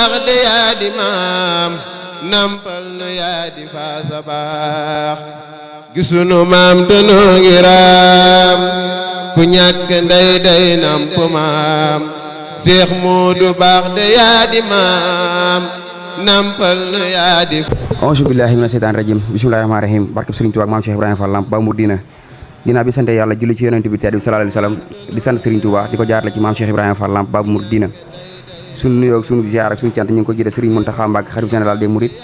baax de yaa di maam nampal nu yaa di faasa baax gisunu maam te noo ngi raam ku ñàkk ndey day namp maam Seex Moodu baax de yaa di maam nampal nu yaa di. auzu billaahi mina seytaani rajiim bismillaahi rahmaani rahiim barkeb Sëriñ Tuubaa ak maam Cheikh Ibrahima Fall Lamp Baabul Muridiina ginnaaw bi sant yàlla julli ci yonent bi tedd bi sallallaahu alayhi wa sallam di sant Sëriñ Tuubaa di ko jaarale ci maam Cheikh Ibrahima Fall Lamp Baabul Muridiina suñu nuyoo ak suñu ziar ak suñu cant ñu ngi ko jëlee Sëriñ Muntaxa Mbàkke xalifa général des mourides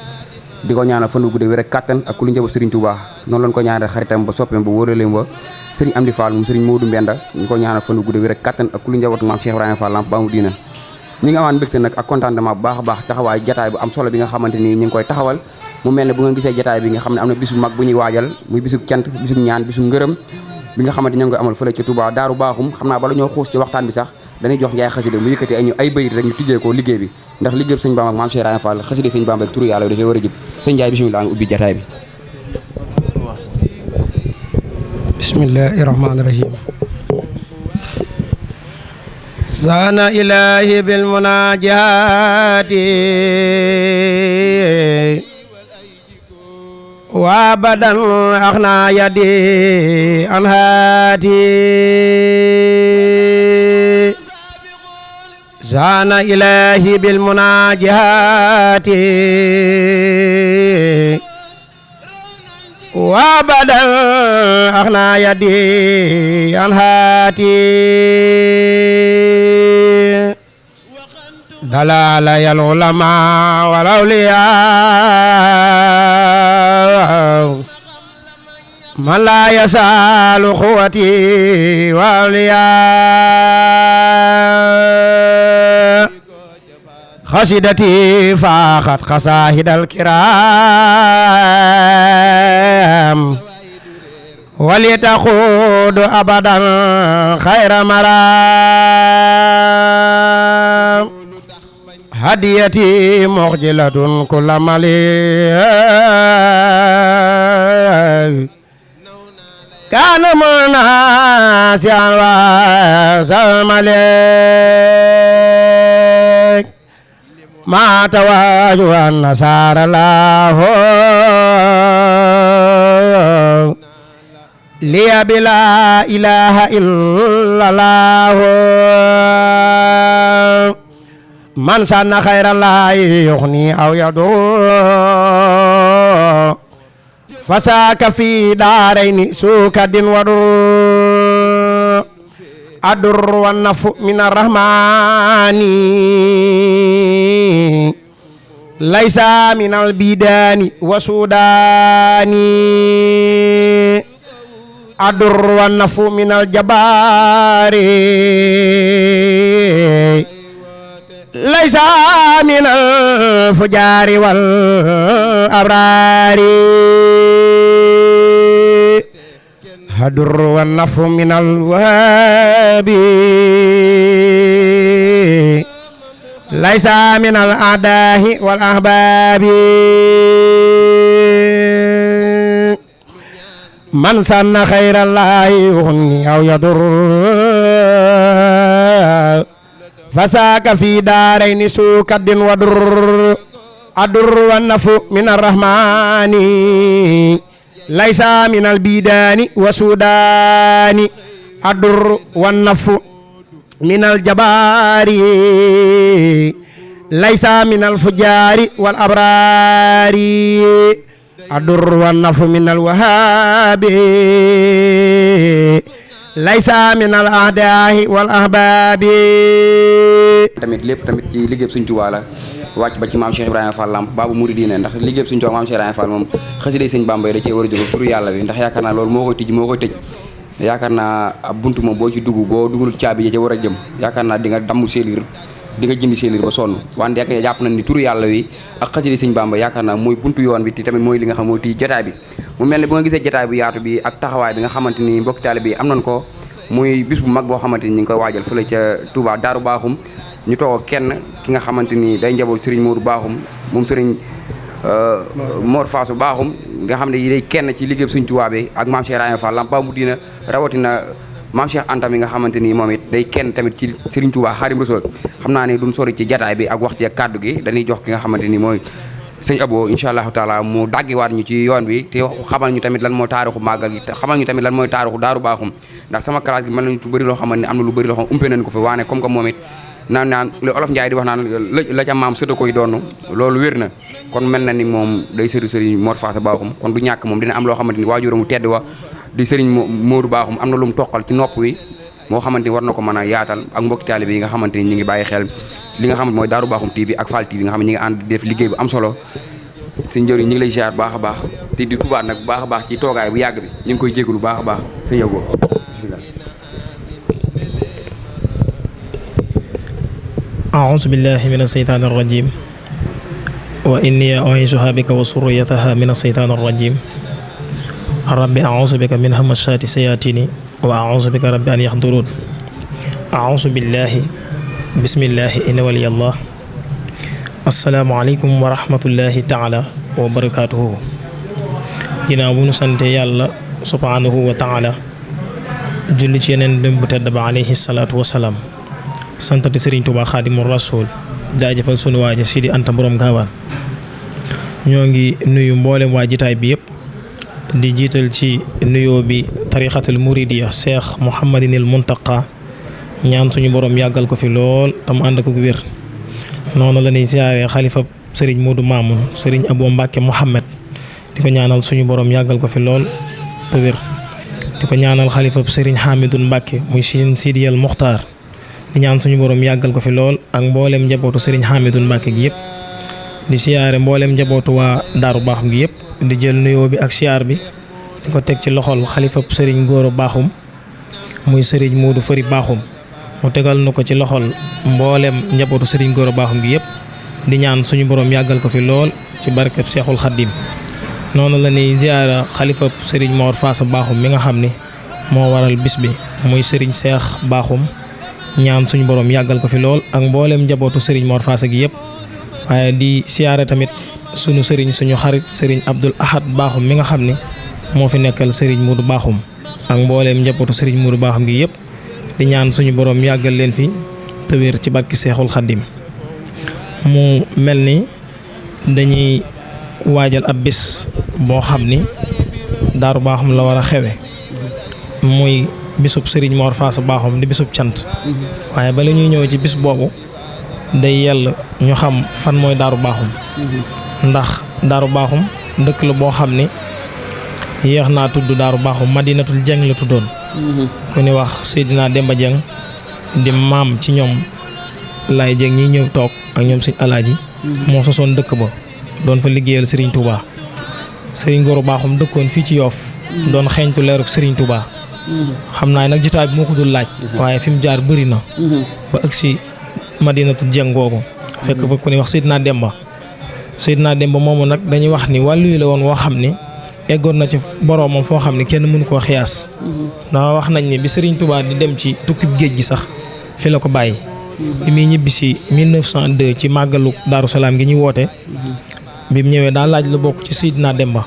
di ko ñaanal fan wu gudd wér ak kattan ak ku lu njaboot Sëriñ Tuubaa noonu lañ ko ñaanal xaritam ba soppeem ba wóoraleem ba Sëriñ Amdi Fall mu Sëriñ Moodu Mbenda ñu ko ñaanal fan wu gudd wér ak kattan ak ku lu njaboot maam Cheikh Ibrahima Fall Lamp Baabul Muridiina ñi ngi amaan mbégte nag ak contentement bu baax a baax taxawaay jataay bu am solo bi nga xamante ni ñu ngi koy taxawal mu mel ne bu ngeen gisee jataay bi nga xam ne am na bisu mag bu ñuy waajal muy bisu cant bisu ñaan bisu ngërëm bi nga xamante ñoo ngi koy amal fële ci Touba Daaru Baaxum xam naa bala ñoo xuus ci waxtaan bi sax dañuy jox Njaay xasida mu yëkkati ay bayit rek ñu tijjee ko liggéey bi ndax liggéey sëñ Bamba ak maam Cheikh Ibrahima Fall xasida sëñ Bamba ak turu yàlla dafay war a jib sëñ Njaay bismillah nga ubbi jataay bi bismillahi rahmaani rahim sana ilahi bil munajati wa badan akhna yadi anhati sana ilahi bil munajati wa badan akhna yadi anhati dalala yal ulama wal awliya man la yasalu khuwati wa awliya khasidati faqat khasahidal kiram walitaqudu abadan khaira maram hadiyati mukhjilatun kulla mali kana munasiyan wa salmalik ma tawaju an nasara lahu liya bila ilaha illallah man sanna khairan la yughni aw yadur fasaka fi daraini sukadin wadur adur wan nafu minar rahmani laisa minal bidani wasudani adur wan nafu minal jabari laisa minal fujari wal abrari hadur wan nafu minal wahabi laisa minal adahi wal ahbabi man sanna khairan la yughni aw yadur fasaka fi daraini sukadin wadur adur wan nafu minar rahmani laisa minal bidani wasudani adur wan nafu minal jabari laisa minal fujari wal abrari adur wan nafu minal wahabi laysa minal a'dahi wal ahbabi tamit lépp tamit ci liggéey Sëriñ Tuubaa la wàcc ba ci maam Cheikh Ibrahima Fall Lamp Baabul Muridiina ndax liggéey Sëriñ Tuubaa maam Cheikh Ibrahima Fall moom xasida Sëriñ Bamba da cee war a jóg turu yàlla bi ndax yaakaar naa loolu moo koy tijji moo koy tëj yaakaar naa ab buntu moom boo ci dugg boo dugalul caabi ja ca war a jëm yaakaar naa di nga damm séelir di nga jëndi séelir ba sonn wante yaakaar jàpp nañ ni turu yàlla wi ak xasida Sëriñ Bamba yaakaar naa mooy buntu yoon bi te tamit mooy li nga xam mooy tii jotaay bi mu mel ne bu nga gisee jotaay bu yaatu bi ak taxawaay bi nga xamante ni mbokki taalibe bi am nañ ko muy bis bu mag boo xamante ni ñu ngi koy waajal fële ca Touba Daaru Baaxum ñu toog kenn ki nga xamante ni day njaboot Serigne Modou Baaxum moom Serigne Mor Fassou Baaxum nga xam ne day kenn ci liggéey Serigne Touba bi ak maam Cheikh Ibrahima Fall Lamp Baabul Muridiina rawatina maam Cheikh Anta mi nga xamante ni moom it day kenn tamit ci Serigne Touba Xaadimu Rasuul xam naa ne duñ sori ci jataay bi ak wax ci ak kàddu gi dañuy jox ki nga xamante ni mooy sëñ Abo incha allahu taala mu daggiwaat ñu ci yoon bi te xamal ñu tamit lan mooy taarixu màggal gi te xamal ñu tamit lan mooy taarixu Daaru Baaxum ndax sama classe gi mën nañu tu bëri loo xamante ne am na lu bëri loo xam umpe nañ ko fi waane comme que moom it naan lu olof Njaay di wax naan la ca maam sëta koy doon loolu wér na kon mel na ni moom day sëriñ Mor Faasa Baaxum kon du ñàkk moom dina am loo xamante ni waajuramu tedd wa di sëriñ Moodu Baaxum am na lu mu toqal ci nopp wi moo xamante ni war na ko mën a yaatal ak mbokki taalibe yi nga xamante ni ñu ngi bàyyi xel li nga xamante mooy Daaru Baaxum TV ak Fall TV nga xam ne ñi ngi ànd def liggéey bu am solo sëñ njëriñ ñu ngi lay ziar baax a baax te di tubaat nag bu baax a baax ci toogaay bu yàgg bi ñu ngi koy jégalu baax a baax sëñ Abo أعوذ بالله من الشيطان الرجيم وإني أعيذها بك وذريتها من الشيطان الرجيم رب أعوذ بك من همزات الشياطين وأعوذ بك رب أن يحضرون أعوذ بالله بسم الله إن ولي الله السلام عليكم ورحمة الله تعالى وبركاته ginnaaw bu nu sante yàlla subhanahu wa taala julli ci yeneen dem bu tedd ba alayhi salaatu wasalaam santati Serigne Touba Xaadimu Rasuul jaajëfal sunu waaja Sidi Anta borom gaawaan ñoo ngi nuyu mboolem waa jitaay bi yëpp di jiital ci nuyoo bi tarixatul muridiya Cheikh Mouhamadinil Muntaqa ñaan suñu borom yàggal ko fi lool tam ànd ko wér noonu la ñuy ziare xalifa Serigne Modou Mamoun Serigne Abo Mbacke Mouhamed di ko ñaanal suñu borom yàggal ko fi lool te wér di ko ñaanal xalifa Serigne Hamidou Mbacke muy Sidiyal Muxtaar di ñaan suñu borom yàggal ko fi lool ak mboolem njabootu Serigne Hamidou Mbacke gi yëpp di siyaare mboolem njabootu waa Daaru Baaxum gi yëpp di jël nuyoo bi ak siyaar bi di ko teg ci loxol xalifa Serigne Goro Baaxum muy Serigne Modou Fari Baaxum mu tegal na ko ci loxol mboolem njabootu Serigne Goro Baaxum gi yëpp di ñaan suñu borom yàggal ko fi lool ci barkeb Seexul Xaddim noonu la ñuy ziyaara xalifa Serigne Mor Faasa Baaxum mi nga xam ni moo waral bis bi muy Serigne Cheikh Baaxum ñaan suñu borom yàggal ko fi lool ak mboolem njabootu Serigne Mor Faasa gi yëpp waaye di siyaare tamit suñu Serigne suñu xarit Serigne Abdoul Ahad Baaxum mi nga xam ni moo fi nekkal Serigne Modou Baaxum ak mboolem njabootu Serigne Modou Baaxum gi yëpp di ñaan suñu borom yàggal leen fi te wér ci barki Seexul Xaddim mu mel ni dañuy waajal ab bis boo xam ni Daaru Baaxum la war a xewe muy bisub Serigne Mor Faasa Baaxum di bisub cant waaye bala ñuy ñëw ci bis boobu day yell ñu xam fan mooy Daaru Baaxum ndax Daaru Baaxum dëkk la boo xam ni yéex naa tudd Daaru Baaxum Madinatul Jeng la tuddoon ku ni wax Seydina Demba Jeng di maam ci ñoom Laay Jeng ñi ñëw toog ak ñoom Sëñ Alaaji moo sosoon dëkk ba doon fa liggéeyal Serigne Touba Serigne Goro Baaxum dëkkoon fii ci Yoof doon xeeñtu leeruk Serigne Touba xam naa nag jitaay bi moo ko dul laaj waaye fi mu jaar bëri na ba ëgsi Madinatul Jeng googu fekk fa ku ni wax Seydina Demba moomu nag dañuy wax ni wàllu yi la woon woo xam ni eggoon na ci boroomam foo xam ni kenn mënu koo xiyaas ndax wax nañ ni bi Serigne Touba di dem ci tukkib géej gi sax fi la ko bàyyi bi muy ñibbi si 1902 ci màggalu Daaru Salaam gi ñuy woote bi mu ñëwee daa laaj lu bokk ci Seydina Demba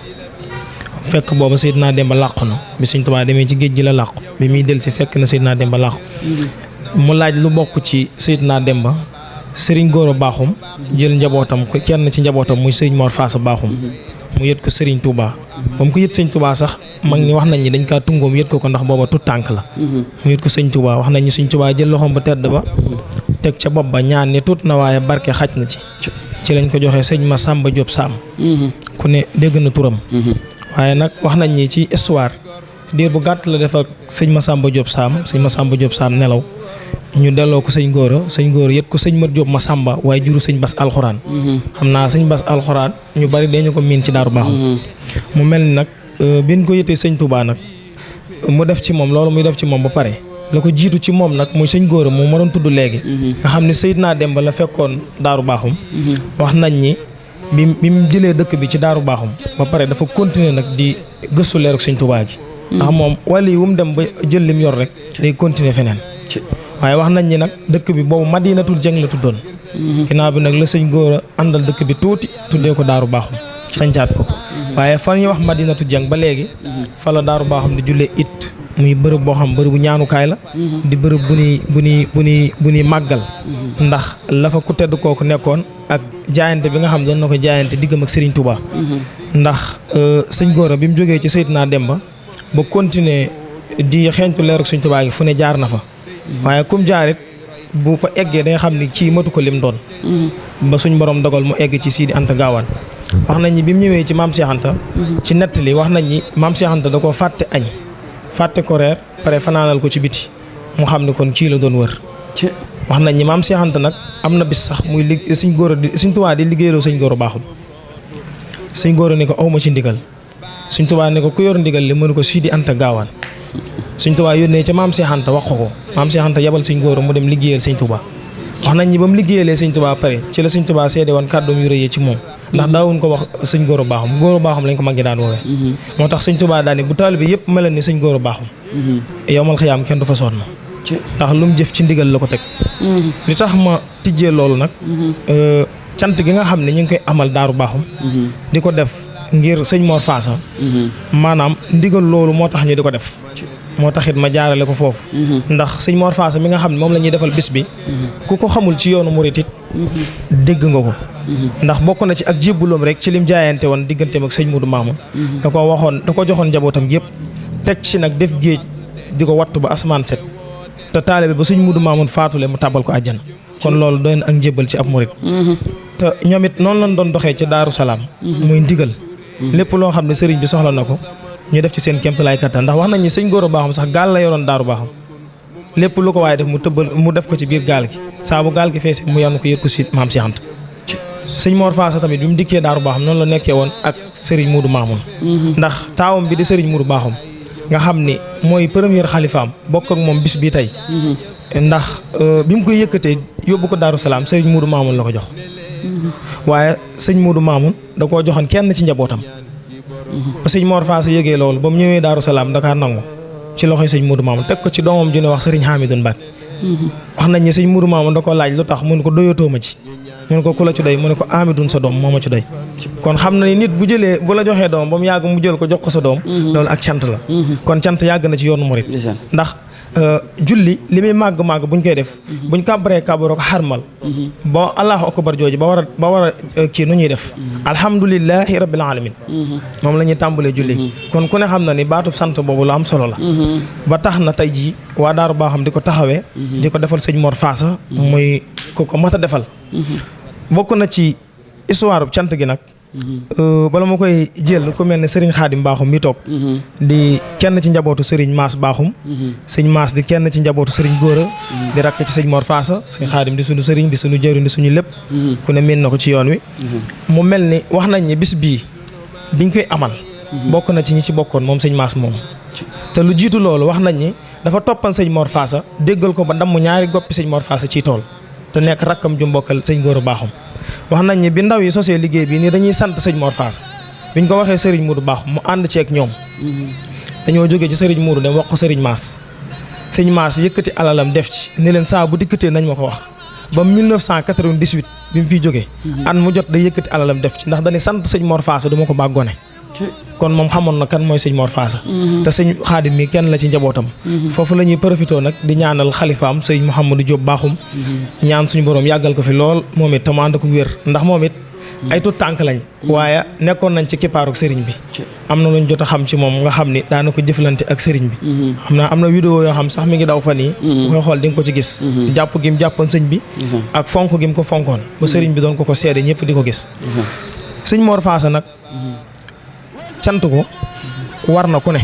fekk booba Seydina Demba làqu na bi Serigne Touba demee ci géej gi la làqu bi muy del si fekk na Seydina Demba làqu mu laaj lu bokk ci Seydina Demba Serigne Goro Baaxum jël njabootam kenn ci njabootam muy Serigne Mor Faasa Baaxum mu yët ko Serigne Touba ba mu ko yët Serigne Touba sax mag ñi wax nañ ni dañ kaa tungoom yët ko ndax booba tut tànk la mu yët ko Serigne Touba wax nañ ni Serigne Touba jël loxoom ba tedd ba teg ca bopp ba ñaan ni tuut na waaye barke xaj na ci lañ ko joxee sëñ Massamba Diop Sam ku ne dégg na turam waaye nag wax nañ ni ci histoire diir bu gàtt la def ak sëñ Massamba Diop Sam nelaw ñu delloo ko sëñ Goro yët ko sëñ Mat Diop Massamba waaye juru sëñ Bas Alxuraan xam naa sëñ Bas Alxuraan ñu bari dañu ko miin ci Daaru Baaxum mu mel ni nag biñ ko yëtee sëñ Touba nag mu def ci moom loolu muy def ci moom ba pare la ko jiitu ci moom nag muy sëñ Goro moom ma doon tudd léegi nga xam ne Seydina Demba la fekkoon Daaru Baaxum wax nañ ni bi mu jëlee dëkk bi ci Daaru Baaxum ba pare dafa continuer nag di gëstu leeruk sëñ Touba gi ndax moom wàll yi wu mu dem ba jël lim yor rek day continuer feneen waaye wax nañ ni nag dëkk bi boobu Madinatul Jeng la tuddoon ginnaaw bi nag la sëñ Goro àndal dëkk bi tuuti tuddee ko Daaru Baaxum sañcaat ko waaye fa ñuy wax Madinatul Jeng ba léegi fa la Daaru Baaxum di jullee it muy bërëb boo xam bërëbu ñaanukaay la di bërëb bu ñuy màggal ndax la fa ku tedd kooku nekkoon ak jaayante bi nga xam doon na ko jaayante diggam ak Serigne Touba ndax sëñ Gora bi mu jógee ci Seydina Demba ba continuer di xeeñtu leer ak Serigne Touba gi fu ne jaar na fa waaye kum jaarit bu fa eggee da nga xam ni kii matu ko lim doon ba suñ borom dogal mu egg ci Sidi Anta Gaawaan wax nañ ni bi mu ñëwee ci maam Cheikh Anta ci nettali wax nañ ni maam Cheikh Anta da koo fàtte añ fàtte ko reer pare fanaanal ko ci biti mu xam ne kon kii la doon wër wax nañ ni maam Cheikh Anta nag am na bis sax muy Sëñ Gora di Sëñ Tuubaa di liggéeyloo Sëñ Gora baaxum Sëñ Gora ni ko awma ci ndigal Sëñ Tuubaa ne ko ku yor ndigal li mënu ko Sidi Anta Gaawaan Sëñ Tuubaa yónnee ca maam Cheikh Anta wax ko maam Cheikh Anta yabal Sëñ Gora mu dem liggéeyal Sëñ Tuubaa wax nañ ni ba mu liggéeyalee Sëñ Tuubaa pare ci la Sëñ Tuubaa seede woon kàddoom yu rëyee ci moom ndax daawuñ ko wax Sëñ Gora baaxum lañ ko mag ñi daan woowee moo tax Sëñ Tuubaa daal ni bu taalibe yëpp meloon ni Sëñ Gora baaxum yowmal xiyaam kenn du fa sonn ndax lu mu jëf ci ndigal la ko teg li tax ma tijjee loolu nag cant gi nga xam ne ñu ngi koy amal daaru baaxum di ko def ngir sëñ Mor Faasa maanaam ndigal loolu moo tax ñu di ko def moo taxit ma jaarale ko foofu ndax sëñ Mor Faasa mi nga xam ne moom la ñuy defal bis bi ku ko xamul ci yoonu murit it dégg nga ko ndax bokk na ci ak jébbaloom rek ci lim jaayante woon digganteem ak sëñ Mudu Maamun da ko joxoon njabootam yëpp teg ci nag def géej di ko wattu ba asamaan set te taalibe ba sëñ Mudu Maamun faatule mu tàbbal ko àjjana kon loolu doy na ak njébbal ci ab murit te ñoom it noonu lañ doon doxee ci Daaru Salaam muy ndigal lépp loo xam ne sëriñ bi soxla na ko ñu def ci seen kéemtalaay kattan ndax wax nañ ni Sëñ Gora baaxum sax gaal la yoroon daaru baaxum lépp lu ko waaye def mu def ko ci biir gaal gi saa bu gaal gi feesee mu yanu ko yët ko si maam Cheikh Anta sëñ Mor Faasa tamit bi mu dikkee daaru baaxum noonu la nekkee woon ak sëriñ Mudu Maamun ndax taawam bi di sëriñ Mudu baaxum nga xam ni mooy premier xalifaam bokk ak moom bis bi tey ndax bi mu koy yëkkatee yóbbu ko Daaru Salaam sëriñ Mudu Maamun la ko jox waaye sëñ Mudu Maamun da koo joxoon kenn ci njabootam ba sëñ Mor Faasa yëgee loolu ba mu ñëwee Daaru Salaam Dakar nangu ci loxoy sëñ Mudu Maamun teg ko ci doomam ju ne wax sëriñ Hamidou Mbacke wax nañ ni sëñ Mudu Maamun da ko laaj lu tax mu ne ko doyatoo ma ci mu ne ko ku la ci doy mu ne ko Hamidou sa doom moo ma ci doy kon xam na ni nit bu la joxee doom ba mu yàgg mu jël ko jox ko sa doom loolu ak cant la kon cant yàgg na ci yoonu murit ndax julli li muy màgg buñ koy def buñ kàbbaree kàbbaroo ko xarmal ba allahu akbar jooju ba war a kii nu ñuy def alhamdulilahi rabbil alamin moom la ñuy tàmbalee julli kon ku ne xam na ni baatub sant boobu lu am solo la ba tax na tey jii waa Daaru Baaxum di ko taxawee di ko defal sëñ Mor Faasa muy ku ko mat a defal bokk na ci histoire bu cant gi nag bala ma koy jël ku mel ne Serigne Khadim Baaxum mi toog di kenn ci njabootu Serigne Maas Baaxum sëñ Maas di kenn ci njabootu Serigne Gora di rakk ci sëñ Mor Faasa sëñ Khadim di suñu Serigne di suñu jëriñ di suñu lépp ku ne miin na ko ci yoon wi mu mel ni wax nañ ne bis bii biñ koy amal bokk na ci ñi ci bokkoon moom sëñ Maas moom te lu jiitu loolu wax nañ ni dafa toppan sëñ Mor Faasa déggal ko ba damm ñaari goppi sëñ Mor Faasa ciy tool te nekk rakkam ju mbokkal sëñ Gora Baaxum wax nañ ni bi ndaw yi sosee liggéey bi ni dañuy sant sëñ Mor Faasa biñ ko waxee sëriñ Mudu Baaxum mu ànd ceeg ñoom dañoo jógee ci sëriñ Mudu dem wax ko sëriñ Maas sëñ Maas yëkkati alalam def ci ni leen saa bu dikkatee nañ ma ko wax ba 1998 bi mu fiy jógee at mu jot day yëkkati alalam def ci ndax dañuy sant sëñ Mor Faasa du ma ko bàggone kon moom xamoon na kan mooy sëñ Mor Faasa te sëñ Xaadim mi kenn la ci njabootam foofu la ñuy profité nag di ñaanal xalifaam sëñ Mouhamadou Diop Baaxum ñaan suñu borom yàggal ko fi lool moom it tamand ko wér ndax moom it ay tut tànk lañ waaye nekkoon nañ ci kippaaruk sëriñ bi am na luñ jot a xam ci moom nga xam ni daana ko jëflante ak sëriñ bi xam naa am na vidéo yoo xam sax mi ngi daw fan yi bu koy xool di nga ko ci gis jàpp gi mu jàppoon sëñ bi ak fonk gi mu ko fonkoon ba sëriñ bi doon ko seede ñëpp di ko gis sëñ Mor Faasa nag cant ko war na ku ne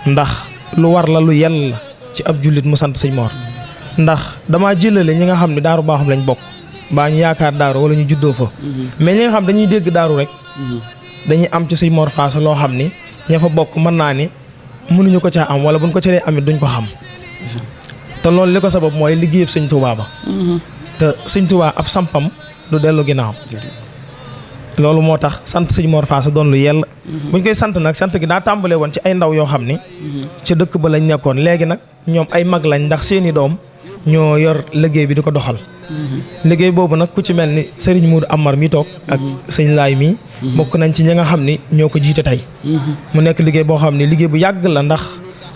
ndax lu war la lu yell la ci ab jullit mu sant sëñ Mor ndax damaa jëlale ñi nga xam ne Daaru Baaxum lañ bokk baa ñu yaakaar daaru wala ñu juddoo fa mais ñi nga xam dañuy dégg daaru rek dañuy am ci sëñ Mor Faasa loo xam ni ña fa bokk mën naa ni mënuñu ko caa am wala buñ ko ca dee amit duñ ko xam te loolu li ko sabab mooy liggéeyub sëñ Tuubaa ba te sëñ Tuubaa ab sampam du dellu ginnaaw loolu moo tax sant sëñ Mor Faasa doon lu yell buñ koy sant nag sant gi daa tàmbalee woon ci ay ndaw yoo xam ni ca dëkk ba lañ nekkoon léegi nag ñoom ay mag lañ ndax seeni doom ñoo yor liggéey bi di ko doxal liggéey boobu nag ku ci mel ni Serigne Moudou Amar mi toog ak sëñ Laay mi bokk nañ ci ñi nga xam ni ñoo ko jiite tey mu nekk liggéey boo xam ni liggéey bu yàgg la ndax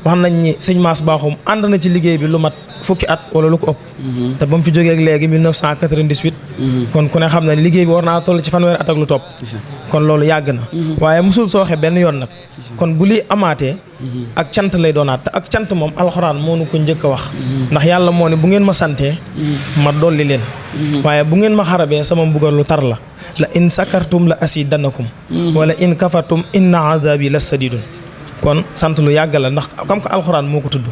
wax nañ ni sëñ Mass Bakhoum ànd na ci liggéey bi lu mat fukki at wala lu ko ëpp. te ba mu fi jógee ak léegi 1998. kon ku ne xam ne liggéey bi war naa toll ci fanweeri at ak lu topp. kon loolu yàgg na. waaye musul sooxe benn yoon nag. kon bu lii amaatee. ak cant lay doonaat te ak cant moom alxuraan moo nu ko njëkk a wax. ndax yàlla moo ne bu ngeen ma santee. ma dolli leen. waaye bu ngeen ma xarabee sama mbugal lu tar la. la in sakartum la asidanakum. wala in kafartum inna azabi la sadidun. kon sant lu yàgg la ndax comme que alxuraan moo ko tudd.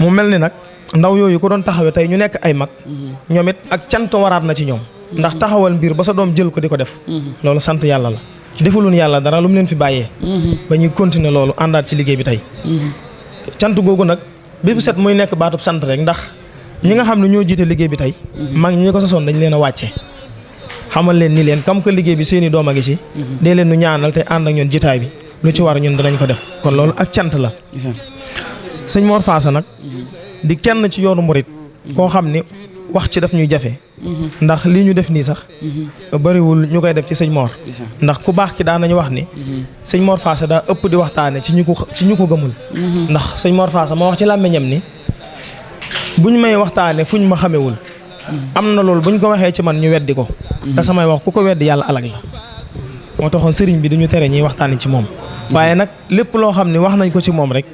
mu mel ni nag ndaw yooyu ko doon taxawee tey ñu nekk ay mag. ñoom it ak cant waraat na ci ñoom. ndax taxawal mbir ba sa doom jël ko di ko def. loolu sant yàlla la. defaluñ yàlla dara lu mu leen fi bàyyee. ba ñuy continuer loolu àndaat ci liggéey bi tey. cant googu nag bi bu set muy nekk baatub sant rek ndax ñi nga xam ne ñoo jiite liggéey bi tey. mag ñi ko sasoon dañ leen a wàcce. xamal leen ni leen comme que liggéey bi seeni doom a ngi ci. dee leen nu ñaanal te ànd ak ñoon jitaay bi. lu ci war ñun danañ ko def kon loolu ak cant la. sëñ Mor Faasa nag di kenn ci yoonu murit koo xam ni wax ci daf ñuy jafe. ndax lii ñu def nii sax bariwul ñu koy def ci sëñ Mor. ndax ku baax ki daan nañu wax ni sëñ Mor Faasa daa ëpp di waxtaane ci ñu ko gëmul. ndax sëñ Mor Faasa moo wax ci làmmiñam ni buñ may waxtaane fuñ ma xamewul. am na loolu buñ ko waxee ci man ñu weddi ko. te samay wax ku ko weddi yàlla alag la. moo taxoon sëriñ bi duñu tere ñuy waxtaane ci moom. waaye nag lépp loo xam ne wax nañ ko ci moom rek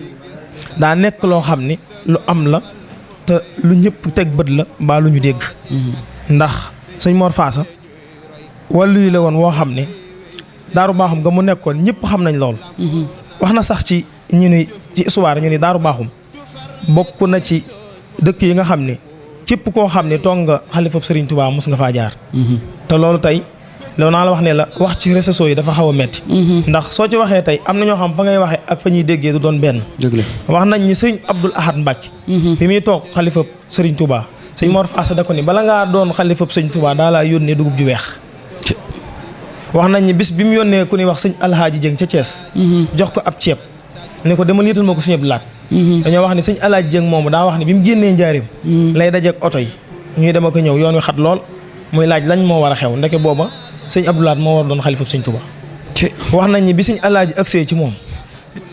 daa nekk loo xam ni lu am la te lu ñëpp teg bët la mbaa lu ñu dégg. ndax sëñ Mor Faasa wàllu yi la woon woo xam ne Daaru Baaxum nga mu nekkoon ñëpp xam nañ lool. wax na sax ci ñu ni ci histoire ñu ni Daaru Baaxum bokk na ci dëkk yi nga xam ne képp koo xam ne toog nga xalifab Sëriñ Tuubaa mos nga faa jaar. te loolu tey loolu naa la wax ne la wax ci réseaux yi dafa xaw a metti. ndax soo ci waxee tey am na ñoo xam fa ngay waxee ak fa ñuy déggee du doon benn. wax nañ ni sëñ Abdul Ahad Mbacke. bi muy toog xalifab Sëriñ Tuubaa sëñ Mor Faasa da ko ni bala ngaa doon xalifab Sëriñ Tuubaa daa laa yónnee dugub ju weex. wax nañ ni bis bi mu yónnee ku ñuy wax sëñ Alhaaji Jëng ca Thiès. jox ko ab ceeb ne ko demal yëtal ma ko sëñ Abdou Lahat. dañoo wax ni sëñ Alhaaji Jëng moomu daa wax ni bi mu génnee njaarim lay dajeek oto yi ñuy dem ak a ñëw yoon wi xat lool muy laaj lañ moo war a xew ndeke booba sëñ Abdou Lahat moo war doon xalifab sëñ Tuubaa. wax nañ ni bi sëñ Alhaaji agsee ci moom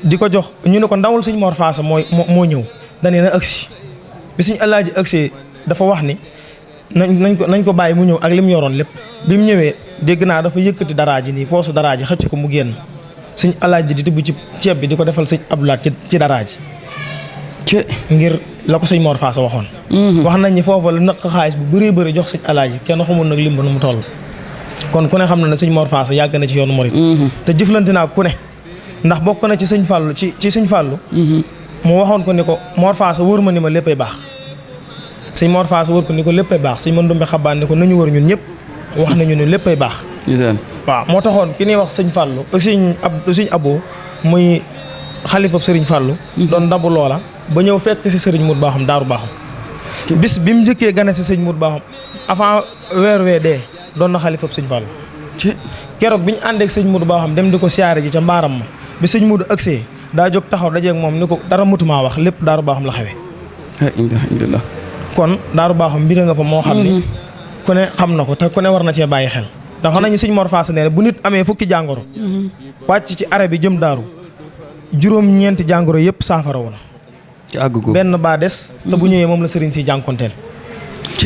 di ko jox ñu ne ko ndawul sëñ Mor Faasa moo ñëw danee na agsi bi sëñ Alhaaji agsee dafa wax ni nañ ko bàyyi mu ñëw ak li mu yoroon lépp bi mu ñëwee dégg naa dafa yëkkati daraa ji nii poosu daraa ji xëcc ko mu génn sëñ Alhaaji di tibb ci ceeb bi di ko defal sëñ Abdou Lahat ci daraa ji ngir la ko sëñ Mor Faasa waxoon. wax nañ ni foofu la nëq xaalis bu bëree bëri jox sëñ Alhaaji kenn xamul nag lim ba nu mu toll. kon ku ne xam na ne sëñ Mor Faasa yàgg na ci yoonu murit. te jëflante naa ku ne ndax bokk na ci sëñ Fàllu ci sëñ Fàllu mu waxoon ko ni ko Mor Faasa wër ma ni ma léppay baax. sëñ Mor Faasa wër ko ni ko léppay baax sëñ Mandumbe Xabaan ni ko nañu wër ñun ñëpp wax nañu ne léppay baax. waaw moo taxoon ki ñuy wax sëñ Fàllu ak sëñ Abo muy xalifab sëriñ Fàllu doon dabu loola ba ñëw fekk si sëriñ Mut Baaxum Daaru Baaxum bis bi mu njëkkee gane si sëñ Mut Baaxum avant weer wee dee doon na xalifab sëñ Fàllu keroog bi ñu àndeek sëñ Mut Baaxum dem di ko siyaare ji ca mbaaram ma bi sëñ Mut agsee daa jóg taxaw dajeeg moom ni ko dara mutumaa wax lépp Daaru Baaxum la xewee. kon Daaru Baaxum mbir nga fa moo xam ni ku ne xam na ko te ku ne war na cee bàyyi xel ndax xam nañu sëñ Mor Faasa nee na bu nit amee fukki jàngoro wàcc ci arrêt bi jëm daaru juróom-ñeenti jàngoro yëpp saafara wu na benn baa des te bu ñëwee moom la sëriñ si jànkonteel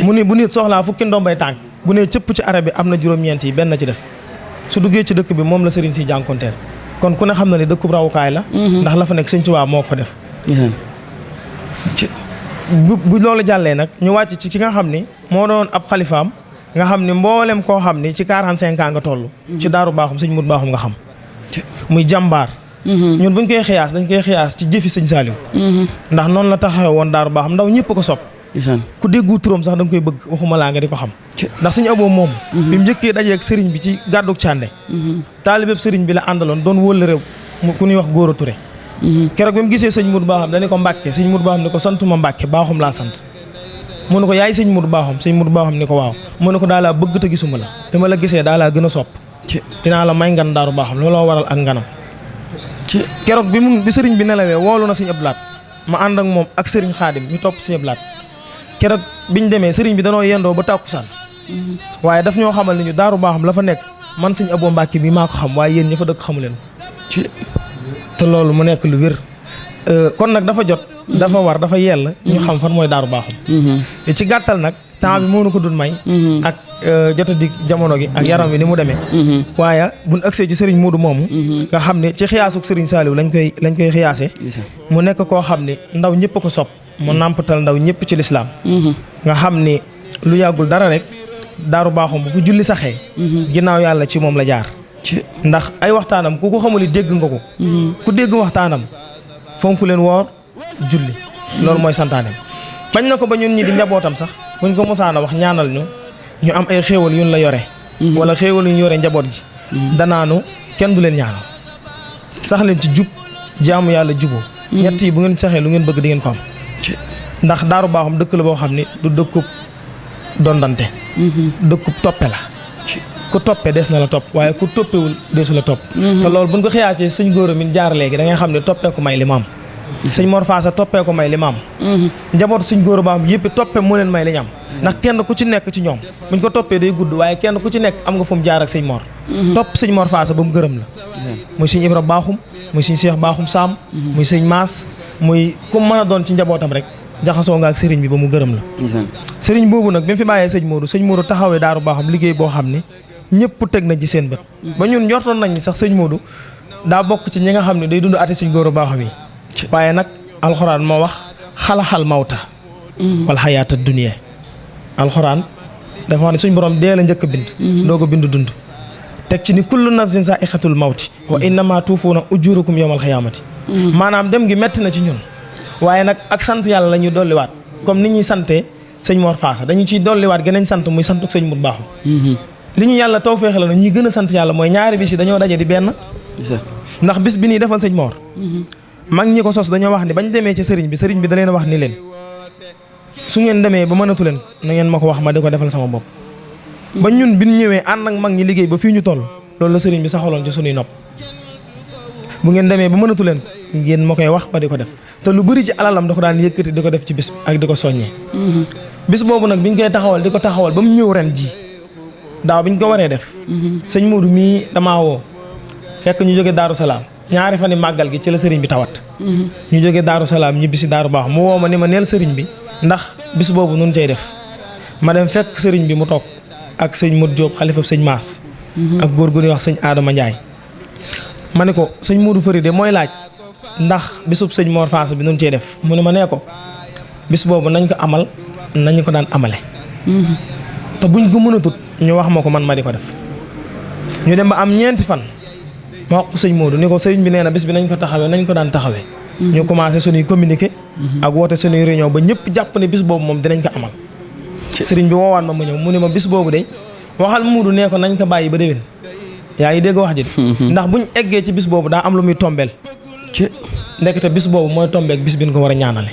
mu ni bu nit soxlaa fukki ndombay tànk bu nee cëpp ci arrêt bi am na juróom-ñeent yi benn ci des su duggee ci dëkk bi moom la sëriñ si jànkonteel kon ku ne xam na ne dëkkub rawukaay la ndax la fa nekk sëñ Tuubaa moo ko fa def bu loolu jàllee nag ñu wàcc ci nga xam ni moo doon ab xalifaam nga xam ni mboolem koo xam ni ci 45 ans nga toll ci Daaru Baaxum sëñ Mut Baaxum nga xam muy jàmbaar ñun buñ koy xiyaas dañ koy xiyaas ci jëfi sëñ Saaliw ndax noonu la taxaw woon Daaru Baaxum ndaw ñëpp ko sopp ku déggu turam sax da nga koy bëgg waxuma laa nga di ko xam ndax suñu aboo moom bi mu njëkkee dajeeg sëriñ bi ci gàdduk cànde taalibeb sëriñ bi la àndaloon doon wóolu réew ku ñuy wax Góora Ture keroog bi mu gisee sëñ Mut Baaxum dañu ko Mbàkke sëñ Mut Baaxum ni ko santuma Mbàkke Baaxum laa sant mu ne ko yaay sëñ Mut Baaxum sëñ Mut Baaxum ni ko waaw mu ne ko daa laa bëgg te gisuma la te ma la gisee daa laa gën a sopp dinaa la may ngan Daaru Baaxum looloo waral ak nganam keroog bi sëriñ bi nelawee woolu na sëñ Abdou Lahat ma ànd ak moom ak sëriñ Xaadim ñu topp sëñ Abdou Lahat keroog biñ demee sëriñ bi danoo yendoo ba tàkkusaan waaye daf ñoo xamal ni ñu Daaru Baaxum la fa nekk man sëñ Abo Mbàkke bi maa ko xam waaye yéen ña fa dëkk xamu leen ko te loolu mu nekk lu wér kon nag dafa jot dafa war dafa yell ñu xam fan mooy Daaru Baaxum ci gàttal nag temps bi moo nu ko dul may ak jota di jamono gi ak yaram wi ni mu demee waaye buñ agsee ci sëriñ Moodu moomu nga xam ne ci xiyaasuk sëriñ Saaliw lañ koy xiyaase mu nekk koo xam ne ndaw ñëpp ko sopp mu nàmpatal ndaw ñëpp ci lislaam nga xam ni lu yàggul dara rek Daaru Baaxum bu fu julli saxee ginnaaw yàlla ci moom la jaar ndax ay waxtaanam ku ko xamul dégg nga ko ku dégg waxtaanam fonk leen woor julli loolu mooy santaanem bañ na ko ba ñun ñi di njabootam sax buñ ko mosaana wax ñaanal ñu am ay xéewal yuñ la yore wala xéewal yu ñu yore njaboot gi danaanu kenn du leen ñaanal sax leen ci jub jaamu yàlla juboo ñett yi bu ngeen saxee lu ngeen bëgg di ngeen ko am ndax Daaru Baaxum dëkk la boo xam ni du dëkkub dondante dëkkub toppe la ku toppe des na la topp waaye ku toppewul deesu la topp te loolu buñ ko xiyaatee sëñ góor min jaar léegi da ngay xam ne toppee ko may li maam sëñ Mor Faasa toppee ko may li maam njabootu sëñ góor Baaxum yëpp toppe moo leen may li ñu am ndax kenn ku ci nekk ci ñoom buñ ko toppee day gudd waaye kenn ku ci nekk am nga fu mu jaar ak sëñ Mor topp sëñ Mor Faasa ba mu gërëm la muy sëñ Ibra Baaxum muy sëñ Cheikh Baaxum Saam muy sëñ Maas muy ku mën a doon ci njabootam rek jaxasoo nga ak sëriñ bi ba mu gërëm la sëriñ boobu nag bi mu fi bàyyee sëñ Moodu taxawee Daaru Baaxum liggéey boo xam ne ñëpp teg na ci seen bët ba ñun njortoon nañ ni sax sëñ Moodu daa bokk ci ñi nga xam ne day dund ati sëñ góor Baaxum yi waaye nag alxuraan moo wax xalaxal mawta wal xayaata dunya alxuraan dafa wax ne suñ borom dee la njëkk a bind doo ko bind dund teg ci ni kullu nafsin zaa'iqatul mawti wa innama tuufuuna ujurakum yawmal xiyaamati maanaam dem gi metti na ci ñun waaye nag ak sant yàlla la ñuy dolliwaat comme ni ñuy santee sëñ Mor Faasa dañu ciy dolliwaat geneen sant muy santuk sëñ Moodu Baaxum li ñu yàlla tawfeexal la ñuy gën a sant yàlla mooy ñaari bis yi dañoo daje di benn ndax bis bi nii defal sëñ Mor mag ñi ko sos dañoo wax ni bañ demee ci sëriñ bi da leen wax ni leen su ngeen demee ba mënatu leen na ngeen ma ko wax ma di ko defal sama bopp ba ñun bi ñu ñëwee ànd ak mag ñi liggéey ba fii ñu toll loolu la sëriñ bi saxaloon ci sunuy nopp bu ngeen demee ba mënatu leen ngeen ma koy wax ma di ko def te lu bëri ci alalam da ko daan yëkkati di ko def ci bis ak di ko soññee bis boobu nag bi ñu koy taxawal di ko taxawal ba mu ñëw ren ji daaw bi ñu ko waree def sëñ Moodu mii damaa woo fekk ñu jóge Daaru Salaam ñaari fan yi màggal gi ci la sëriñ bi tawat ñu jóge Daaru Salaam ñibbi si Daaru Baaxum mu woo ma ni ma neel sëriñ bi ndax bis boobu nun cay def ma dem fekk sëriñ bi mu toog ak sëñ Modou Diop xalifa sëñ Maas ak góor gu ñuy wax sëñ Adama Ndiaye ma ne ko sëñ Modou Fari de mooy laaj ndax bisub sëñ Mor Faasa bi nun cey def mu ne ma nee ko bis boobu nañ ko amal nañu ko daan amale te buñ ko mënatut ñu wax ma ko man ma di ko def ñu dem ba am ñeenti fan ma wax ko sëñ Modou ni ko sëriñ bi nee na bis bi nañ ko taxawee nañ ko daan taxawee ñu commencé suñuy communiqué ak woote suñuy réunion ba ñëpp jàpp ne bis boobu moom dinañ ko amal sëriñ bi woowaan ma ñëw mu ne ma bis boobu de waxal Moodu nee ko nañ ko bàyyi ba déwén yaa ngi dégg wax ji ndax buñ eggee ci bis boobu daa am lu muy tombeel ndekete bis boobu mooy tombeek bis bi ñu ko war a ñaanale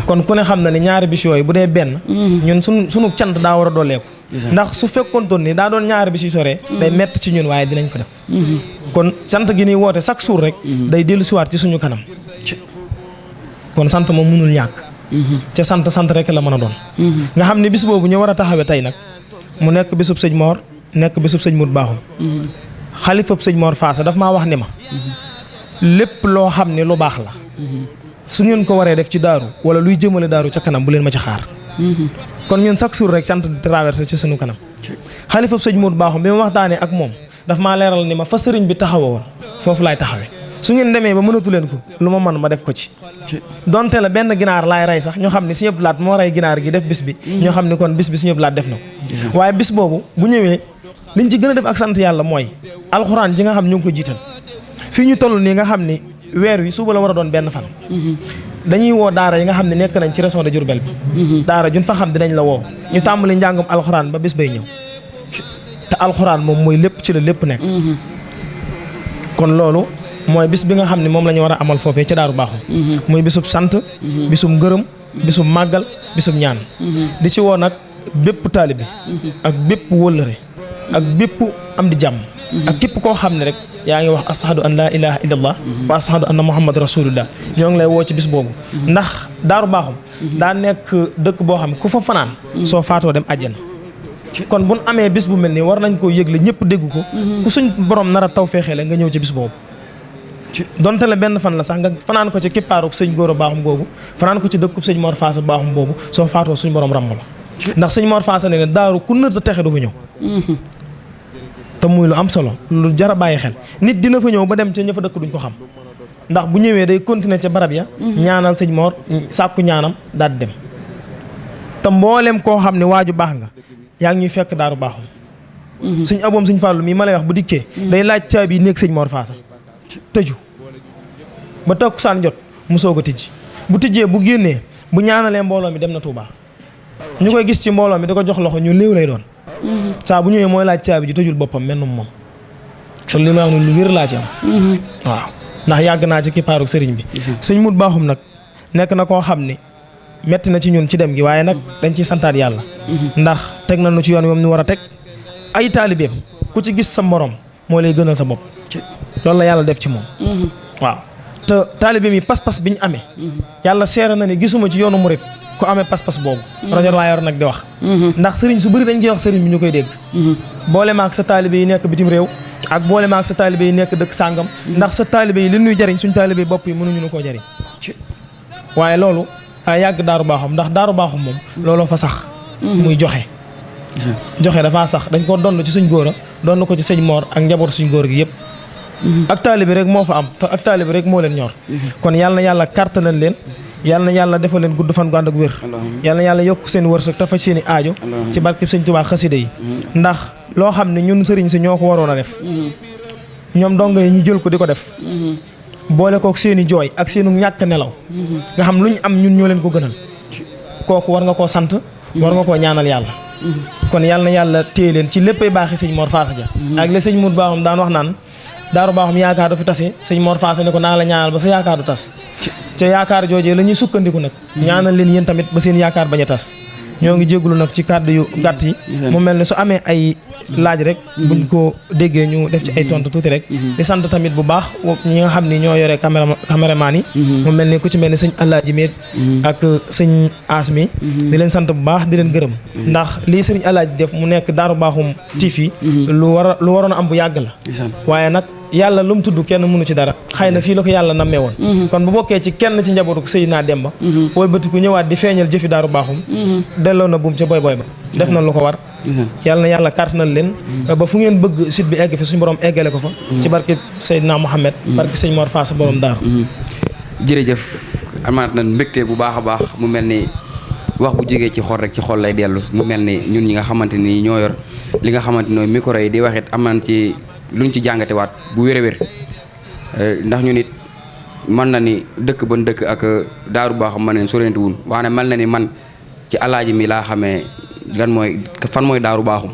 kon ku ne xam na ni ñaari bis yooyu bu dee benn ñun sunu cant daa war a dooleeku ndax su fekkoontoon ni daa doon ñaari bis yu soree day mett ci ñun waaye dinañ ko def kon sant gi ni woote chaque jour rek day dellu siwaat ci suñu kanam kon sant moom mënul ñàkk ca sant rek la mën a doon nga xam ne bis boobu ñu war a taxawee tey nag mu nekk bisub sëñ Mor nekk bisub sëñ Moodu Baaxum xalifab sëñ Mor Faasa daf maa wax ni ma lépp loo xam ne lu baax la su ngeen ko waree def ci daaru wala luy jëmale daaru ca kanam bu leen ma ci xaar kon ñun chaque jour rek sant di traversé ci suñu kanam xalifab sëñ Moodu Baaxum bi ma waxtaanee ak moom daf maa leeral ni ma fa sëriñ bi taxawa woon foofu laay taxawee su ngeen demee ba mënatu leen ko lu ma mën ma def ko ci donte la benn ginaar laay rey sax ñoo xam ne Sëñ Abdou Lahad moo rey ginaar gi def bis bi ñoo xam ne kon bis bi Sëñ Abdou Lahad def na ko waaye bis boobu bu ñëwee liñ ci gën a def ak sant yàlla mooy alxuraan ji nga xam ñu ngi ko jiital fii ñu toll nii nga xam ni weer wi suba la war a doon benn fan dañuy woo daara yi nga xam ne nekk nañ ci région de Diourbel bi daara juñ fa xam dinañ la woo ñu tàmbali njàngum alxuraan ba bis bay ñëw te alxuraan moom mooy lépp ci la lépp nekk kon loolu mooy bis bi nga xam ne moom la ñu war a amal foofee ca Daaru Baaxum muy bisub sant bisub ngërëm bisub màggal bisub ñaan di ci woo nag bépp taalibe ak bépp wëllëre ak bépp am di jàmm ak képp koo xam ne rek yaa ngi wax ashadu an laa ilaha illallah wa ashadu anna muhammad rasulullah ñoo ngi lay woo ci bis boobu ndax Daaru Baaxum daa nekk dëkk boo xam ne ku fa fanaan soo faatoo dem àjjana kon buñ amee bis bu mel nii war nañ koo yëgle ñëpp dégg ko ku suñ borom nar a taw feexee la nga ñëw ci bis boobu donte la benn fan la sax nga fanaan ko ci kippaaruk sëñ góor a baaxum boobu fanaan ko ci dëkkub sëñ Mor Faasa baaxum boobu soo faatoo suñ borom ràmm la ndax sëñ Mor Faasa ne daaru ku nër ta texe du fa ñëw te muy lu am solo lu jar a bàyyi xel nit dina fa ñëw ba dem ca ña fa dëkk duñ ko xam ndax bu ñëwee day continuer ca barab ya ñaanal sëñ Mor sàkku ñaanam daal di dem te mboolem koo xam ne waaju baax nga yaa ngi ñuy fekk daaru baaxum sëñ aboom sëñ Fàllu mii ma lay wax bu dikkee day laaj caabi yi nekk sëñ Mor Faasa tëju ba takkusaan jot mu soog a tijji bu tijjee bu génnee bu ñaanalee mbooloo mi dem na Touba ñu koy gis ci mbooloo mi da ko jox loxo ñu léew lay doon saa bu ñëwee mooy laaj caabi ji tëjul boppam mennum moom kon li ma wax lu wér laa ci am waaw ndax yàgg naa ci kippaaruk sëriñ bi sëñ mut baaxum nag nekk na koo xam ni metti na ci ñun ci dem gi waaye nag dañ ciy santaat yàlla ndax teg nañu ci yoon yoom ñu war a teg ay taalibeem ku ci gis sa morom moo lay gënal sa bopp loolu la yàlla def ci moom waaw te taalibeem yi pas-pas bi ñu amee yàlla seere na ni gisuma ci yoonu murit ku amee pas-pas boobu rajo laa yor nag di wax ndax sëriñ su bëri dañ koy wax sëriñ bi ñu koy dégg boole maak sa taalibe yi nekk bitim réew ak boole maak sa taalibe yi nekk dëkk sàngam ndax sa taalibe yi li ñuy jariñ suñ taalibe yi bopp yi mënuñu nu koo jariñ waaye loolu ay yàgg daaru baaxum ndax daaru baaxum moom looloo fa sax muy joxe dafaa sax dañ ko donn ci suñ góor a donn ko ci sëñ Mor ak njaboot suñ góor gi yëpp ak taalibe rek moo fa am te ak taalibe rek moo leen ñor kon yàlla na yàlla kàttanal leen yàlla na yàlla defal leen gudd fan gu ànd ak wér yàlla na yàlla yokk seen wërsëg te faj seen i aajo ci barkeb sëñ Tuubaa xasida yi ndax loo xam ne ñun sëriñ si ñoo ko waroon a def ñoom dongo yi ñu jël ko di ko def boole kook seen i jooy ak seenu ñàkk nelaw nga xam lu ñu am ñun ñoo leen ko gënal kooku war nga koo sant war nga koo ñaanal yàlla kon yàlla na yàlla téye leen ci léppay baaxi sëñ Mor Faasa ja ak la sëñ Mut Baaxum daan wax naan daaru baaxum yaakaar du fi tase sëñ Mor Faasa ne ko naa la ñaanal ba sa yaakaar du tas ca yaakaar joojee la ñuy sukkandiku nag ñaanal leen yéen tamit ba seen yaakaar bañ a tas ñoo ngi jégalu nag ci kàddu yu gàtt yi mu mel ne su amee ay laaj rek buñ ko déggee ñu def ci ay tontu tuuti rek di sant tamit bu baax ñi nga xam ni ñoo yore caméraman yi mu mel ne ku ci mel ni sëñ Alaaji Meet ak sëñ Asmi di leen sant bu baax di leen gërëm ndax lii sëñ Alaaji def mu nekk Daaru Baaxum TV lu waroon a am bu yàgg la waaye nag yàlla lu mu tudd kenn mënu ci dara xëy na fii la ko yàlla nammee woon kon bu bokkee ci kenn ci njabootu Seydina Demba wëlbatiku ñëwaat di feeñal jëfi Daaru Baaxum delloo na buum ca boy boy ba def na lu ko war yàlla na yàlla kàttanal leen ba fu ngeen bëgg site bi egg fi suñu borom eggale ko fa ci barke Seydina Mohamed barke sëñ Mor Faasa borom daaru jërëjëf amaat nañ mbégte bu baax a baax mu mel ni wax bu jógee ci xol rek ci xol lay dellu mu mel ni ñun ñi nga xamante ni ñoo yor li nga xamante ni micro yi di waxit am nañ ci luñ ci jàngate waat bu wér a wér ndax ñu nit mën na ni dëkk ban dëkk ak Daaru Baaxum mën nañ sorente wun waane mel na ni man ci alaaji mi laa xamee lan mooy fan mooy Daaru Baaxum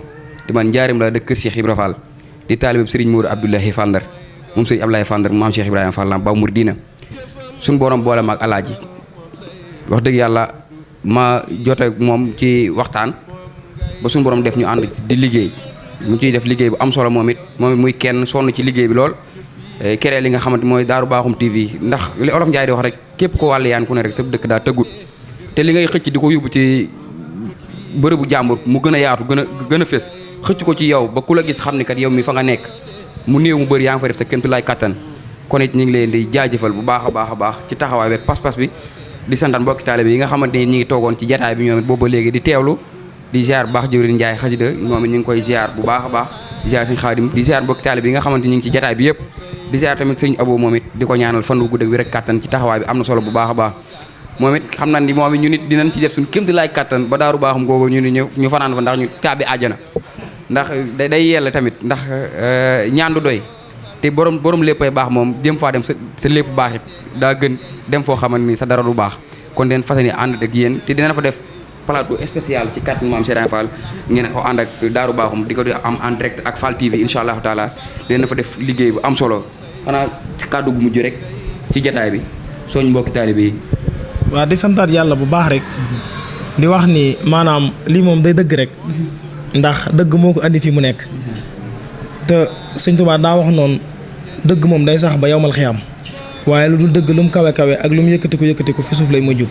te man njaarim la dëkk kër Cheikh Ibra Fall di taalibeb Serigne Mourou Abdoulaye Fall Ndar moom Serigne Abdoulaye Fall Ndar maam Cheikh Ibrahima Fall ba mur diina suñ borom boole ma ak alaaji wax dëgg yàlla ma jote moom ci waxtaan ba suñu borom def ñu ànd di liggéey mu ciy def liggéey bu am solo moom it muy kenn sonn ci liggéey bi lool keree li nga xamante mooy Daaru Baaxum TV ndax li olof Njaay di wax rek képp ko wàll yaan ku ne rek sa dëkk daa tëggut te li ngay xëcc di ko yóbbu ci bërëbu jàmbur mu gën a yaatu gën a fés xëcc ko ci yow ba ku la gis xam ni kat yow mi fa nga nekk mu néew mu bëri yaa ngi fa def sa kémtu laay kattan kon it ñu ngi leen di jaajëfal bu baax a baax ci taxawaay beeg pas-pas bi di santaan mbokki taalibe yi nga xamante ni ñi ngi toogoon ci jataay bi ñoom it booba léegi di teewlu di ziar bu baax jëwriñ Njaay xasida moom it ñu ngi koy ziar bu baax a baax di ziar sëñ Xaadim di ziar mbokki taalibe yi nga xamante ni ñu ngi ci jataay bi yëpp di ziar tamit sëñ Abo moom it di ko ñaanal fan wu gudd ak wér ak kattan ci taxawaay bi am na solo bu baax a baax moom it xam naa ni moom it ñu nit dinañ ci def suñu kémti laay kattan ba Daaru Baaxum googu ñu fanaan fa ndax ñu taabi àjjana ndax day yella tamit ndax ñaan du doy te borom léppay baax moom dem faa dem sa lépp baax it daa gën dem foo xamante ni sa dara du baax kon den fas yéene ànd ak yéen te dina fa def plateau spécial ci kàttan maam Serigne Fall ngeen ko ànd ak Daaru Baaxum di ko am en direct ak Fall TV incha allahu taala dina fa def liggéey bu am solo xanaa ci kàddu gu mujj rek ci jataay bi sooñ mbokki taalibe yi. waaw di santaat yàlla bu baax rek di wax ni maanaam lii moom day dëgg rek ndax dëgg moo ko andi fii mu nekk te sëñ Tuubaa daa wax noonu dëgg moom day sax ba yowmal xiyam waaye lu dul dëgg lu mu kawe kawe ak lu mu yëkkatiku fi suuf lay mujj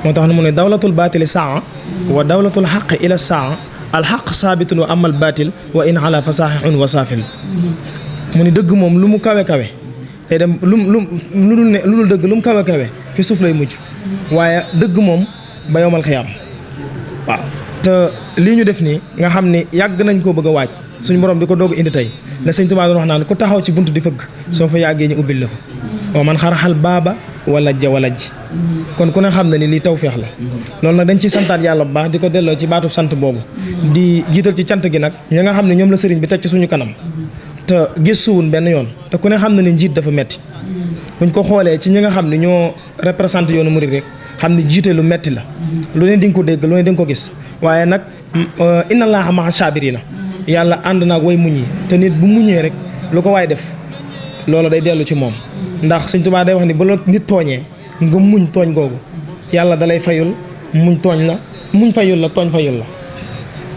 moo tax ne mu ne dawlatul baatili saa wa dawlatul xaq ila saa al xaq saabitun wa amal baatil wa in ala fa saaxixun wa saafil mu ni dëgg moom lu mu kawe kawe day dem lu dul dëgg lu mu kawe kawe fi suuf lay mujj waaye dëgg moom ba yowmal xiyaam waaw. te lii ñu def nii nga xam ni yàgg nañ koo bëgg a waaj suñu borom di ko doog indi tey la sëñ Tuubaa doon wax naan ku taxaw ci bunt di fëgg soo fa yàggee ñu ubbil la fa waaw man xaraxal baaba wala ji kon ku ne xam na ni lii tawfeex la loolu nag dañ ciy santaat yàlla bu baax di ko delloo ci baatu sant boobu di jiital ci cant gi nag ñi nga xam ne ñoom la sëriñ bi teg ci suñu kanam te gëstuwun benn yoon te ku ne xam na ni njiit dafa metti buñ ko xoolee ci ñi nga xam ne ñoo représenté yoonu murid rek xam ne jiite lu metti la lu ne di nga ko dégg lu ne di nga ko gis waaye nag inna allaaha ma'a saabiriina yàlla ànd naag way muñ yi te nit bu muñee rek lu ko waay def loolu day dellu ci moom ndax Sëñ Tuubaa day wax ni bu la nit tooñee nga muñ tooñ googu yàlla dalay fayul muñ tooñ la muñ fayul la tooñ fayul la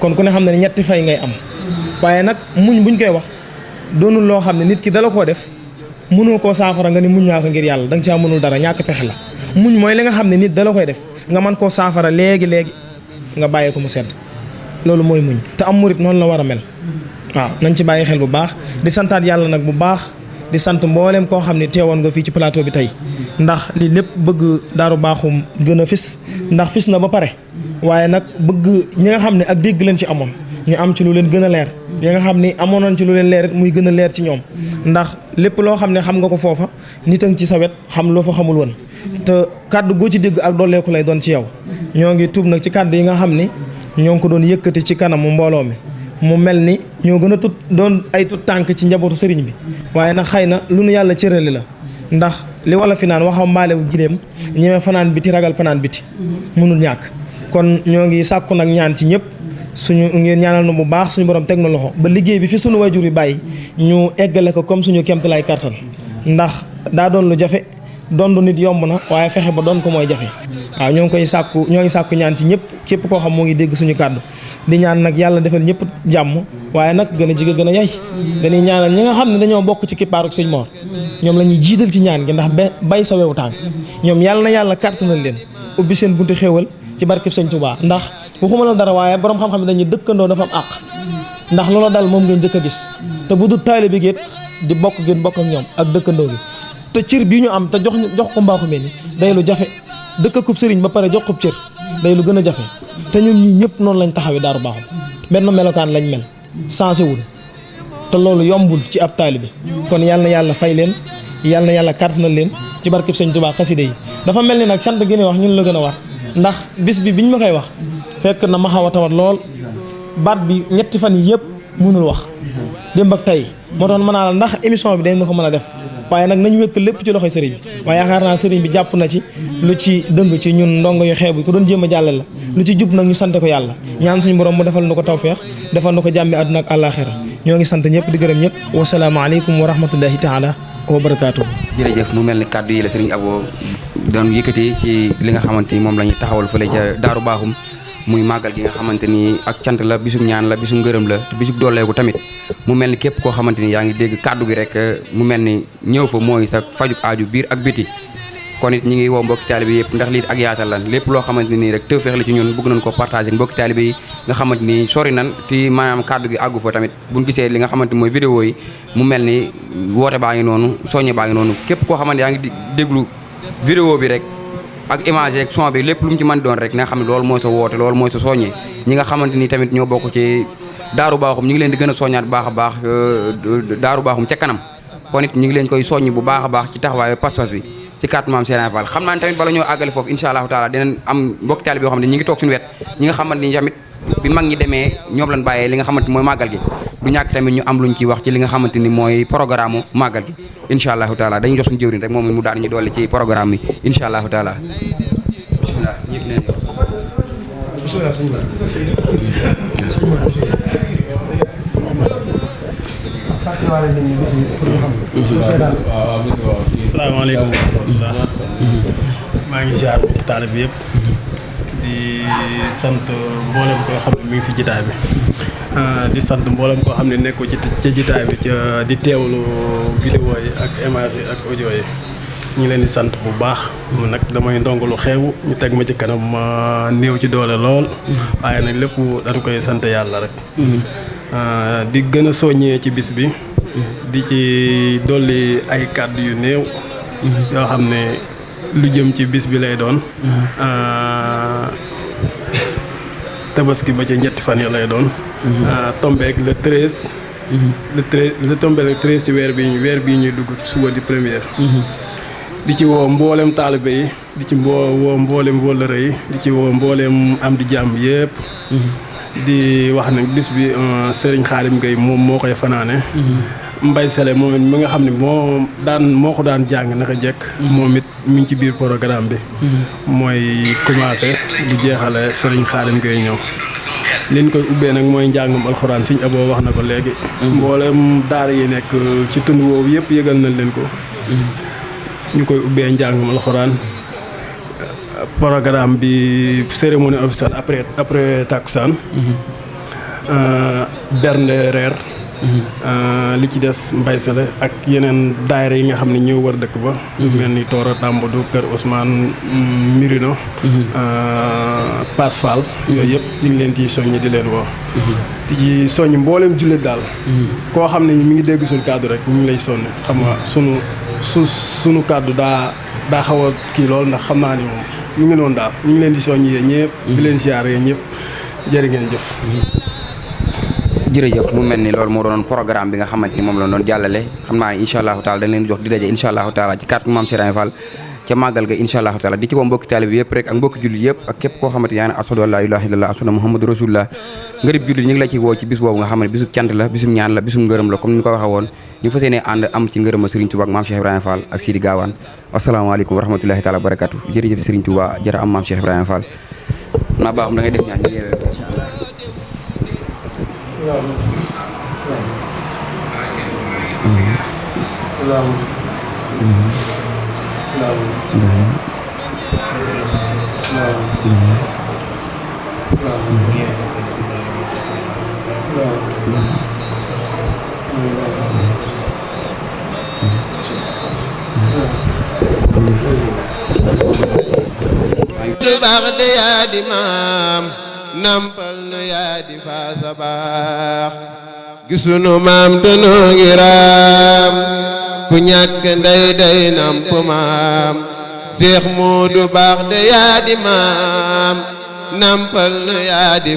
kon ku ne xam ne ñetti fay ngay am waaye nag muñ buñ koy wax doonul loo xam ne nit ki dala koo def mënoo koo saafara nga ni muñ naa ko ngir yàlla da nga caa mënul dara ñàkk pexe la muñ mooy li nga xam ne nit dala koy def nga mën koo saafara léegi nga bàyyee ko mu sedd loolu mooy muñ te am murit noonu la war a mel waaw nañ ci bàyyi xel bu baax di santaat yàlla nag bu baax di sant mbooleem koo xam ne teewoon nga fii ci plateau bi tey ndax lii lépp bëgg Daaru Baaxum gën a fis ndax fis na ba pare waaye nag bëgg ñi nga xam ne ak dégg leen ci amoon ñu am ci lu leen gën a leer ñi nga xam ni amoon nañ ci lu leen leer muy gën a leer ci ñoom ndax lépp loo xam ne xam nga ko foofa nit a ngi ci sa wet xam loo fa xamul woon te kàddu goo ci dégg ak dooleeku lay doon ci yow ñoo ngi tuub nag ci kàddu yi nga xam ni ñoo ngi ko doon yëkkati ci kanamu mbooloo mi mu mel ni ñoo gën a doon ay tut tànk ci njabootu sëriñ bi waaye nag xëy na lu nu yàlla cërale la ndax li wala fi naan waxam mbaalewu gileem ñeme fanaan biti ragal fanaan biti mënul ñàkk kon ñoo ngi sàkku nag ñaan ci ñëpp suñu ngeen ñaanal na bu baax suñu borom teg na loxo ba liggéey bi fi suñu wajur yi bàyyi ñu eggale ko comme suñu kemtalaay kartan ndax daa doon lu jafe doon nit yomb na waaye fexe ba doon ko mooy jafe waaw ñoo ngi sàkku ñaan ci ñëpp képp koo xam moo ngi dégg suñu kàddu di ñaan nag yàlla defal ñëpp jàmm waaye nag gën a jige gën a yay dañuy ñaanal ñi nga xam ne dañoo bokk ci kippaaruk sëñ Mor ñoom la ñuy jiital ci ñaan gi ndax bay sa wewu tànk ñoom yàlla na yàlla kàttanal leen ubbi seen buntu xéewal ci barkeb sëñ Touba ndax waxuma la dara waaye borom xam-xam ne dañuy dëkkandoo dafa am àq ndax loola dal moom ngeen njëkk a gis te bu du taalibe bi di bokk ngeen bokk ak ñoom ak dëkkandoo bi te cër bii ñu am te jox ko mbaaxu mel ni day lu jafe dëkkakub sëriñ ba pare jox ko cër day lu gën a jafe te ñun ñii ñëpp noonu lañ taxawee Daaru Baaxum benn melokaan lañ mel changé wul te loolu yombul ci ab taalibe kon yàlla na yàlla fay leen yàlla na yàlla kàttanal leen ci barkeb sëñ Tuubaa xaside yi dafa mel ni nag sant gi ne wax ñun la gën a war ndax bis bi biñ ma koy wax fekk na ma xaw a tawat lool baat bi ñetti fan yi yëpp mënul wax démb ak tey moo tax mën naa la ndax émission bi dañ na ko mën a def waaye nag nañu wékk lépp ci loxoy sëriñ bi waaye yaakaar naa sëriñ bi jàpp na ci lu ci dëng ci ñun ndongo yu xeebu ko doon jéem a jàllale la lu ci jub nag ñu sante ko yàlla ñaan suñu borom mu defal na ko tawfeex defal na ko jàmmi àdduna ak àllaaxira ñoo ngi sant ñëpp di gërëm ñëpp wasalaamaaleykum wa rahmatullahi taala wa barakaatu. jërëjëf mu mel ni kàddu yi la sëriñ Abo doon yëkkati ci li nga xamante ni moom la ñuy taxawal fële ca Daaru Baaxum muy màggal gi nga xamante ni ak cant la bisum ñaan la bisum ngërëm la bisum dooleeku tamit mu mel ni képp koo xamante ni yaa ngi dégg kàddu gi rek mu mel ni ñëw fa mooy sa fajuk aaju biir ak biti kon it ñi ngi woo mbokki taalibe yëpp ndax lii ak yaatal lan lépp loo xamante ni rek tawfeex la ci ñun bëgg nañ ko partagé ak mbokki taalibe yi nga xamante ni sori nan ti maanaam kàddu gi àggu fa tamit buñ gisee li nga xamante ni mooy vidéo yi mu mel ni woote baa ngi noonu soññe baa ngi noonu képp koo xamante yaa ngi déglu vidéo bi rek ak image ak son bi lépp lu mu ci mën doon rek nga xam ne loolu mooy sa woote loolu mooy sa soññee ñi nga xamante ni tamit ñoo bokk ci Daaru Baaxum ñu ngi leen di gën a soññaat baax a baax Daaru Baaxum ca kanam kon it ñu ngi leen koy soññ bu baax a baax ci taxawaayu pas-pas bi ci kàttu Maam Serigne Fall xam naa ne tamit bala ñoo àggale foofu incha allahu taala dinañ am mbokki taalibe yoo xam ne ñi ngi toog suñu wet ñi nga xamante ni tamit bi mag ñi demee ñoom lañ bàyyee li nga xamante ni mooy màggal gi du ñàkk tamit ñu am luñ ci wax ci li nga xamante ni mooy programme màggal gi incha allahu taala dañuy jox suñu jëwriñ rek moom mu daal ñu dolli ci programme bi incha allahu taala bismillah ñëpp leen asalaamaaleykum wa rahmatulah maa ngi ziar mbokki taalibe bi yëpp di sant mboolem koo xam ne mi ngi si jitaay bi di sant mboolem koo xam ne nekkoo ci jitaay bi ca di teewlu vidéo yi ak image yi ak audio yi ñu leen di sant bu baax nag damay ndongalu xeewu ñu teg ma ci kanam ma néew ci doole lool waaye nag lépp dañ koy sant yàlla rek di gën a soññee ci bis bi di ci dolli ay kàddu yu néew yoo xam ne lu jëm ci bis bi lay doon tabaski ba ca ñetti fan ya lay doon tombeek le 13 le tombeek le 13 ci weer bi ñuy dugg suba di première di ci woo mboolem taalibe yi di ci woo mboolem wóllëre yi di ci woo mboolem am di jàmm yëpp di wax nag bis bi Serigne Khadim Gueye moom moo koy fanaane Mbaye Sele moom mi nga xam ne moo ko daan jàng naka jekk moom it mi ngi ci biir programme bi mooy commencé bu jeexale Serigne Khadim Gueye ñëw liñ koy ubbee nag mooy njàngum alxuraan Sëñ Abo wax na ko léegi mboolem daara yi nekk ci tund woowu yëpp yëgal nañ leen ko ñu koy ubbee njàngum alxuraan programme bi cérémonie officielle après takkusaan bernde reer li ci des Mbaye Sele ak yeneen daayira yi nga xam ne ñoo wër dëkk ba mel ni Toora Tambadou Kër Ousmane Mirino Pass Fall yooyu yëpp ñu ngi leen ciy soññi di leen woo di ci soññ mboolem jullit daal koo xam ne mi ngi dégg suñu kàddu rek ñu ngi lay sonn xam nga sunu kàddu daa xaw a kii lool ndax xam naa ni moom ñu ngi noonu daal ñu ngi leen di soññ yee ñëpp di leen siyaare yee ñëpp jërë ngeen jëf jërëjëf mu mel ni loolu moo doon programme bi nga xamante ni moom la doon jàllale xam naa ne incha allahu taala dañ leen jox di daje incha allahu taala ci kàttu maam Cheikh Ibrahima Fall ca màggal ga incha allahu taala di ci woo mbokki taalibe bi yëpp rek ak mbokki jullit yëpp ak képp koo xamante yaa ne ashhadu an laa ilaaha illallaah ashhadu anna muhammadu rasulullah nga dib jullit ñu ngi la ci woo ci bis boobu nga xam ne bisub cant la bisub ñaan la bisub ngërëm la comme ni ñu ko waxee woon ñu fas yéene ànd am ci ngërëma Serigne Touba ak maam Cheikh Ibrahima Fall ak Sidi Gawane asalaamaaleykum wa rahmatullahi taala wa barakatu jërëjëf Serigne Touba jërë am maam Cheikh Ibrahima Fall naa baaxam da ngay def ñaan ñu yeewee ko incha du baax de yaa di maam nampal nu yaa di faasa baax gisunu maam danoo ngi raam ku ñàkk ndey day namp maam Seex Moodu baax de yaa di maam nampal nu yaa di